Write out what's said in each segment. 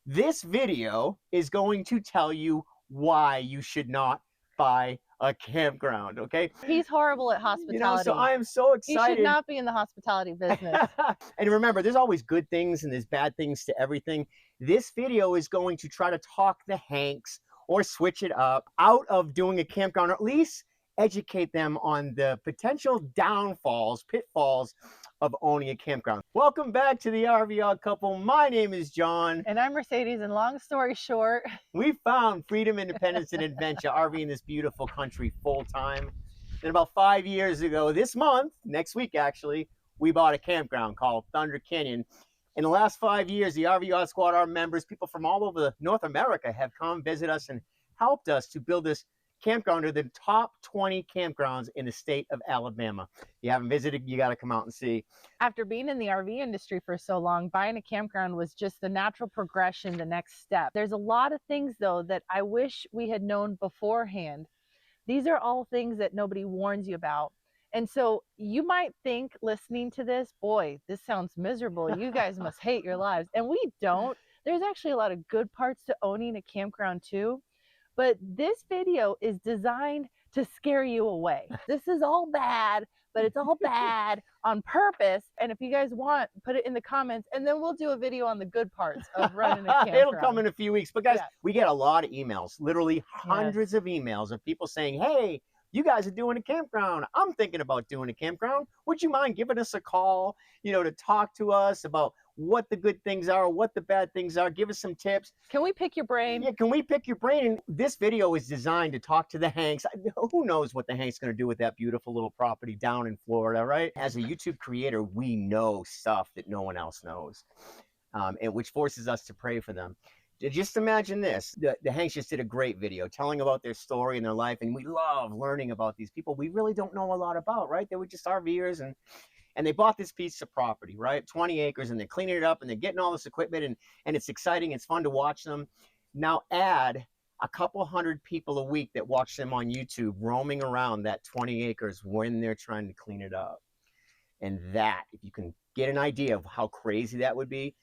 This video is going to tell you why you should not buy a campground, okay? He's horrible at So hospitality. I am so He should excited. not be in the hospitality business. And remember, there's always good things and there's bad things to everything. This video is going to try to talk the Hanks or switch it up out of doing a campground, or at least educate them on the potential downfalls, pitfalls of owning a campground. Welcome back to the RV Odd Couple. My name is John. And I'm Mercedes, and long story short, We found freedom, independence, and adventure RVing this beautiful country full time. And about 5 years ago, this month, next week actually, we bought a campground called Thunder Canyon. In the last 5 years, the RV Odd Squad, our members, people from all over North America have come visit us and helped us to build this campground to the top 20 campgrounds in the state of Alabama. If you haven't visited, you got to come out and see. after being in the RV industry for so long, buying a campground was just the natural progression, the next step. There's a lot of things, though, that I wish we had known beforehand. These are all things that nobody warns you about. And so you might think, listening to this, boy, this sounds miserable. You guys must hate your lives. And we don't. There's actually a lot of good parts to owning a campground too. But this video is designed to scare you away. This is all bad, but it's all bad on purpose. And if you guys want, put it in the comments, and then we'll do a video on the good parts of running a campground. It'll come in a few weeks. But guys, Yeah. we get a lot of emails, literally hundreds of emails of people saying, hey, you guys are doing a campground. I'm thinking about doing a campground. Would you mind giving us a call, to talk to us about what the good things are, what the bad things are, give us some tips. Can we pick your brain? Yeah, can we pick your brain? And this video is designed to talk to the Hanks. Who knows what the Hanks going to do with that beautiful little property down in Florida, right? As a YouTube creator, we know stuff that no one else knows, and which forces us to pray for them. Just imagine this. The Hanks just did a great video telling about their story and their life, and we love learning about these people we really don't know a lot about, right? They were just RVers, and they bought this piece of property, right? 20 acres, and they're cleaning it up, and they're getting all this equipment, and it's exciting. It's fun to watch them. Now add a couple hundred people a week that watch them on YouTube roaming around that 20 acres when they're trying to clean it up. And that, if you can get an idea of how crazy that would be,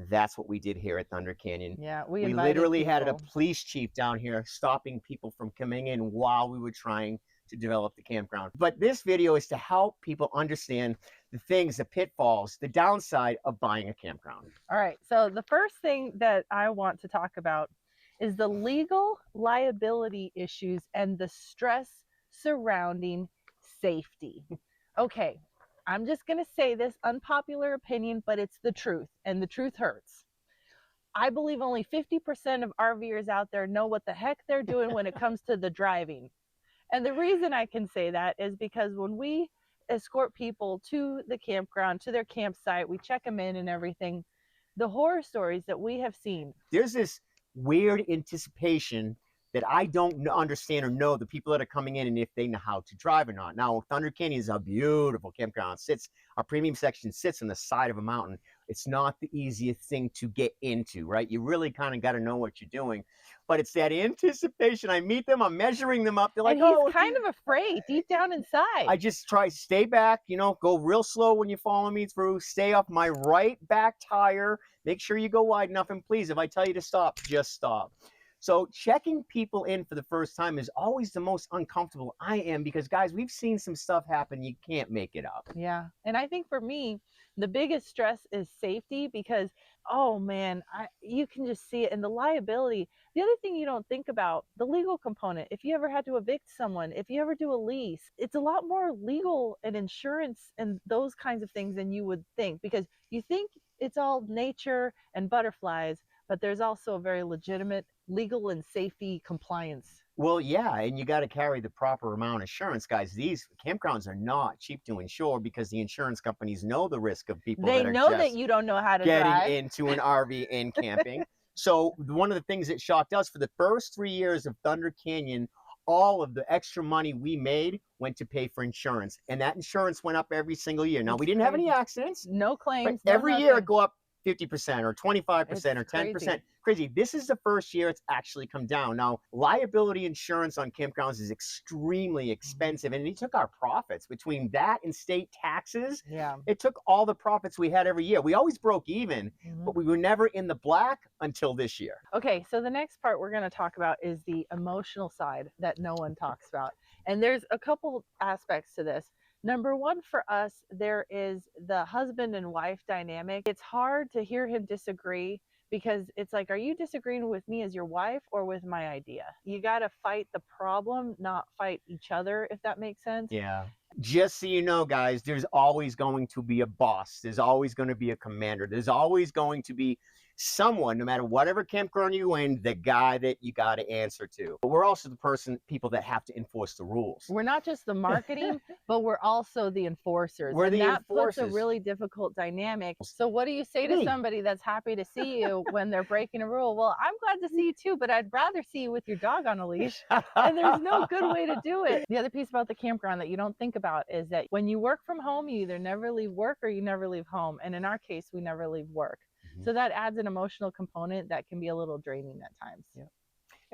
that's what we did here at Thunder Canyon. Yeah, we literally had a police chief down here stopping people from coming in while we were trying to develop the campground. But this video is to help people understand the things, the pitfalls, the downside of buying a campground. All right, so the first thing that I want to talk about is the legal liability issues and the stress surrounding safety. Okay, I'm just going to say this unpopular opinion, but it's the truth, and the truth hurts. I believe only 50% of RVers out there know what the heck they're doing when it comes to the driving. And the reason I can say that is because when we escort people to the campground, to their campsite, we check them in and everything, the horror stories that we have seen. There's this weird anticipation that I don't understand or know the people that are coming in and if they know how to drive or not. Now, Thunder Canyon is a beautiful campground. Our premium section sits on the side of a mountain. It's not the easiest thing to get into, right? You really kind of got to know what you're doing. But it's that anticipation. I meet them, I'm measuring them up. They're like, and he's kind of afraid deep down inside. I just try, stay back, go real slow when you follow me through, stay off my right back tire, make sure you go wide enough, and please, if I tell you to stop, just stop. So checking people in for the first time is always the most uncomfortable I am, because guys, we've seen some stuff happen. You can't make it up. Yeah. And I think for me, the biggest stress is safety, because, oh man, you can just see it. And the liability. The other thing you don't think about, the legal component. If you ever had to evict someone, if you ever do a lease, it's a lot more legal and insurance and those kinds of things than you would think, because you think it's all nature and butterflies, but there's also a very legitimate legal and safety compliance. Well, yeah, and you got to carry the proper amount of insurance, guys. These campgrounds are not cheap to insure, because the insurance companies know the risk of people. They that are know just that you don't know how to getting drive. into an RV and camping. So one of the things that shocked us, for the first 3 years of Thunder Canyon, all of the extra money we made went to pay for insurance, and that insurance went up every single year. Now, we didn't have any accidents. No claims. But every year it go up 50% or It's 25% or crazy. 10%. Crazy. This is the first year it's actually come down. Now, liability insurance on campgrounds is extremely expensive, and it took our profits between that and state taxes. Yeah. It took all the profits we had every year. We always broke even, Mhm. but we were never in the black until this year. Okay, so the next part we're going to talk about is the emotional side that no one talks about. And there's a couple aspects to this. Number one, for us, there is the husband and wife dynamic. It's hard to hear him disagree because it's like, are you disagreeing with me as your wife or with my idea? You got to fight the problem, not fight each other, if that makes sense. Yeah. Just so you know, guys, there's always going to be a boss. There's always going to be a commander. There's always going to be someone, no matter whatever campground you in, the guy that you got to answer to. But we're also the people that have to enforce the rules. We're not just the marketing, but we're also the enforcers. We're and the that puts a enforcers. really difficult dynamic. So what do you say to Me. somebody that's happy to see you when they're breaking a rule? Well, I'm glad to see you too, but I'd rather see you with your dog on a leash. And there's no good way to do it. The other piece about the campground that you don't think about is that when you work from home, you either never leave work or you never leave home. And in our case, we never leave work. So that adds an emotional component that can be a little draining at times. Yeah.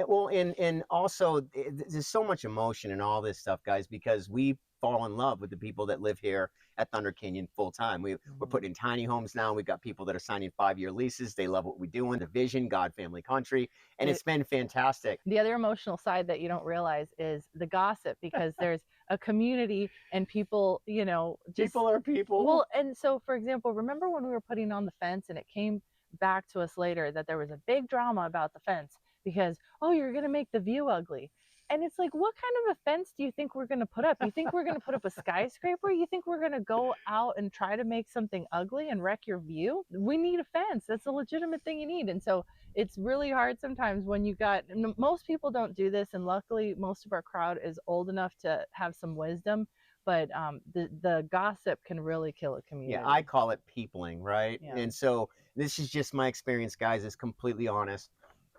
Well, and also there's so much emotion in all this stuff, guys, because we fall in love with the people that live here at Thunder Canyon full time. We're putting in tiny homes now. We've got people that are signing 5-year leases. They love what we're doing, the vision, God, family, country, and it's been fantastic. The other emotional side that you don't realize is the gossip, because there's a community and people, People are people. Well, and so for example, remember when we were putting on the fence and it came back to us later that there was a big drama about the fence because, oh, you're going to make the view ugly. And it's like, what kind of a fence do you think we're going to put up? You think we're going to put up a skyscraper? You think we're going to go out and try to make something ugly and wreck your view? We need a fence. That's a legitimate thing you need. And so it's really hard sometimes when you got, most people don't do this. And luckily, most of our crowd is old enough to have some wisdom. But the gossip can really kill a community. Yeah, I call it peopling, right? Yeah. And so this is just my experience, guys. It's completely honest.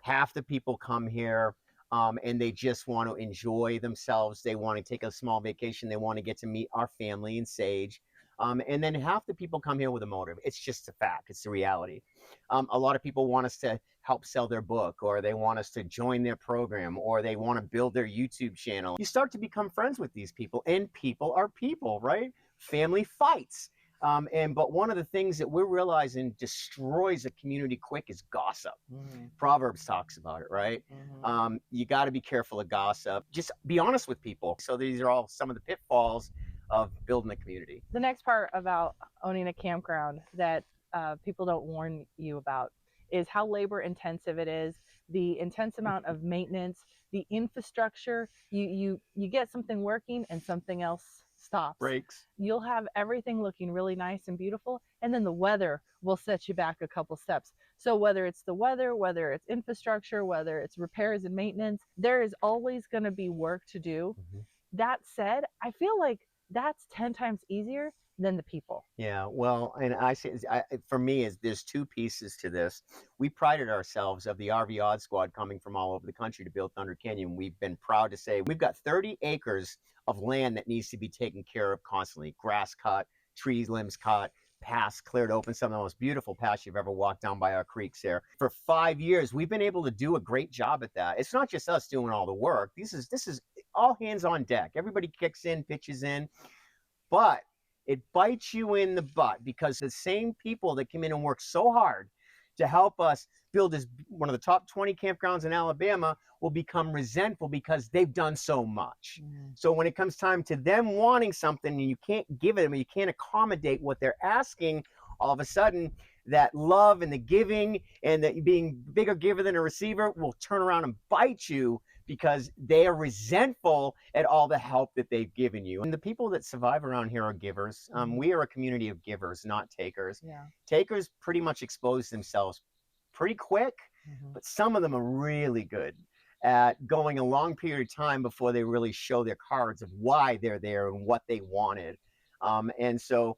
Half the people come here and they just want to enjoy themselves. They want to take a small vacation. They want to get to meet our family and Sage. And then half the people come here with a motive. It's just a fact. It's the reality. A lot of people want us to help sell their book, or they want us to join their program, or they want to build their YouTube channel. You start to become friends with these people, and people are people, right? Family fights. But one of the things that we're realizing destroys a community quick is gossip. Proverbs talks about it, right? You got to be careful of gossip. Just be honest with people. So these are all some of the pitfalls of building a community. The next part about owning a campground that people don't warn you about is how labor intensive it is, the intense amount of maintenance, the infrastructure. You get something working and something else stops. Breaks. You'll have everything looking really nice and beautiful, and then the weather will set you back a couple steps. So whether it's the weather, whether it's infrastructure, whether it's repairs and maintenance, there is always going to be work to do. That said, I feel like that's 10 times easier than the people. Yeah, well, and I say, for me, there's two pieces to this. We prided ourselves of the RV Odd Squad coming from all over the country to build Thunder Canyon. We've been proud to say we've got 30 acres of land that needs to be taken care of constantly. Grass cut, trees, limbs cut, paths cleared open. Some of the most beautiful paths you've ever walked down by our creeks there. For 5 years, we've been able to do a great job at that. It's not just us doing all the work. This is all hands on deck. Everybody kicks in, pitches in, but it bites you in the butt because the same people that come in and work so hard to help us build this one of the top 20 campgrounds in Alabama will become resentful because they've done so much. So when it comes time to them wanting something and you can't give it, you can't accommodate what they're asking, all of a sudden that love and the giving and that being bigger giver than a receiver will turn around and bite you because they are resentful at all the help that they've given you. And the people that survive around here are givers. We are a community of givers, not takers. Takers pretty much expose themselves pretty quick, but some of them are really good at going a long period of time before they really show their cards of why they're there and what they wanted. And so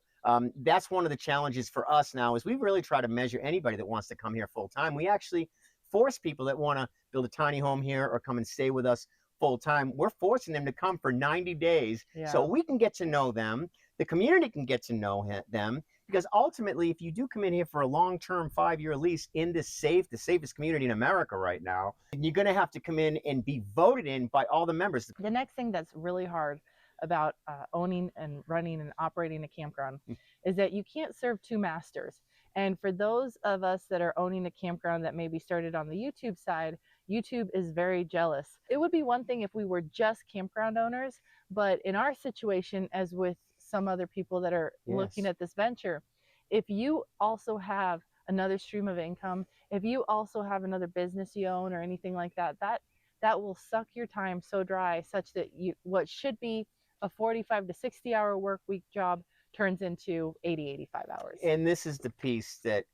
that's one of the challenges for us now is we really try to measure anybody that wants to come here full time. We actually force people that want to build a tiny home here or come and stay with us full time. We're forcing them to come for 90 days so we can get to know them. The community can get to know them. Because ultimately, if you do come in here for a long-term 5-year lease in this the safest community in America right now, you're going to have to come in and be voted in by all the members. The next thing that's really hard about owning and running and operating a campground is that you can't serve two masters. And for those of us that are owning a campground that maybe started on the YouTube side, YouTube is very jealous. It would be one thing if we were just campground owners, but in our situation, as with some other people that are looking Yes. at this venture, if you also have another stream of income, if you also have another business you own or anything like that, that will suck your time so dry, such that what should be a 45 to 60 hour work week job turns into 80, 85 hours. And this is the piece that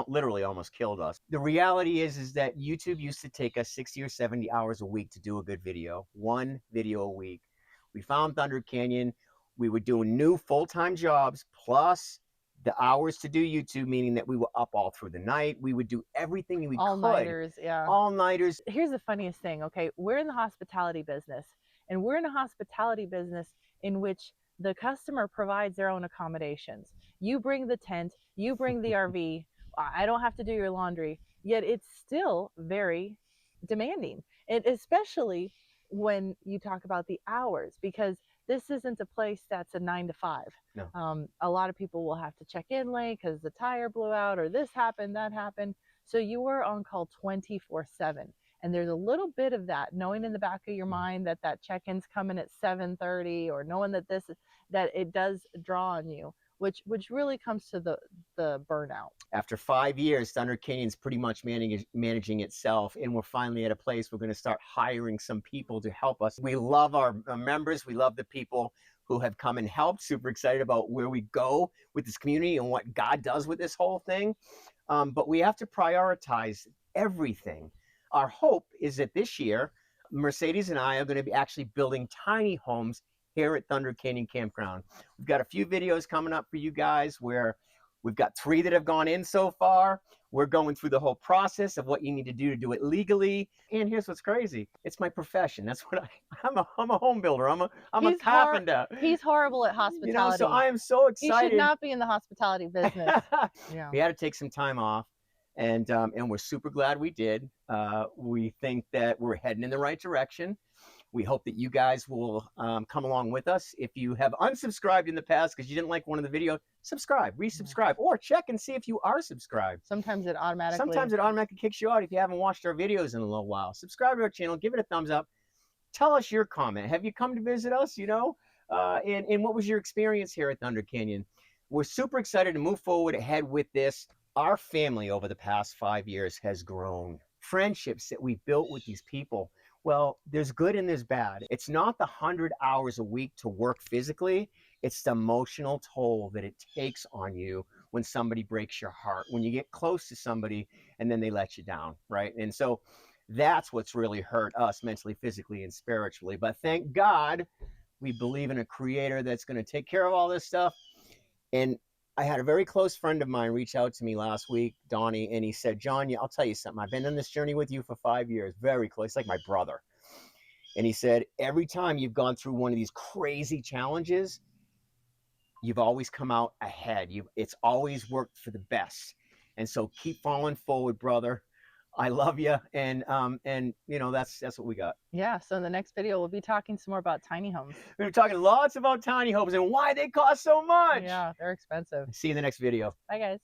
literally almost killed us. The reality is that YouTube used to take us 60 or 70 hours a week to do a good video, one video a week. We found Thunder Canyon. We were doing new full-time jobs plus the hours to do YouTube, meaning that we were up all through the night. We would do everything we all could. All-nighters, yeah. All-nighters. Here's the funniest thing, okay? We're in the hospitality business, and we're in a hospitality business in which the customer provides their own accommodations. You bring the tent, you bring the RV, I don't have to do your laundry, yet it's still very demanding. And especially when you talk about the hours, because this isn't a place that's a 9 to 5. No. A lot of people will have to check in late because the tire blew out or this happened, that happened. So you were on call 24/7. And there's a little bit of that, knowing in the back of your mind that that check-in's coming at 7:30, or knowing that that it does draw on you, which really comes to the burnout. After 5 years, Thunder Canyon's pretty much managing itself, and we're finally at a place we're going to start hiring some people to help us. We love our members. We love the people who have come and helped. Super excited about where we go with this community and what God does with this whole thing. But we have to prioritize everything. Our hope is that this year, Mercedes and I are going to be actually building tiny homes here at Thunder Canyon Campground. We've got a few videos coming up for you guys where we've got 3 that have gone in so far. We're going through the whole process of what you need to do it legally. And here's what's crazy. It's my profession. That's what I'm a home builder. I'm a carpenter. He's horrible at hospitality. You know, so I am so excited. He should not be in the hospitality business. Yeah. We had to take some time off, and we're super glad we did. We think that we're heading in the right direction. We hope that you guys will come along with us. If you have unsubscribed in the past because you didn't like one of the videos, subscribe, resubscribe, or check and see if you are subscribed. Sometimes it automatically kicks you out if you haven't watched our videos in a little while. Subscribe to our channel, give it a thumbs up. Tell us your comment. Have you come to visit us, you know? And what was your experience here at Thunder Canyon? We're super excited to move forward ahead with this. Our family over the past 5 years has grown. Friendships that we've built with these people. Well, there's good and there's bad. It's not the 100 hours a week to work physically. It's the emotional toll that it takes on you when somebody breaks your heart, when you get close to somebody and then they let you down, right? And so that's what's really hurt us mentally, physically, and spiritually. But thank God we believe in a creator that's going to take care of all this stuff. And I had a very close friend of mine reach out to me last week, Donnie, and he said, John, I'll tell you something. I've been on this journey with you for 5 years, very close, like my brother. And he said, every time you've gone through one of these crazy challenges, you've always come out ahead. It's always worked for the best. And so keep falling forward, brother. I love you. And you know, that's what we got. Yeah. So in the next video, we'll be talking some more about tiny homes. We're talking lots about tiny homes and why they cost so much. Yeah, they're expensive. See you in the next video. Bye, guys.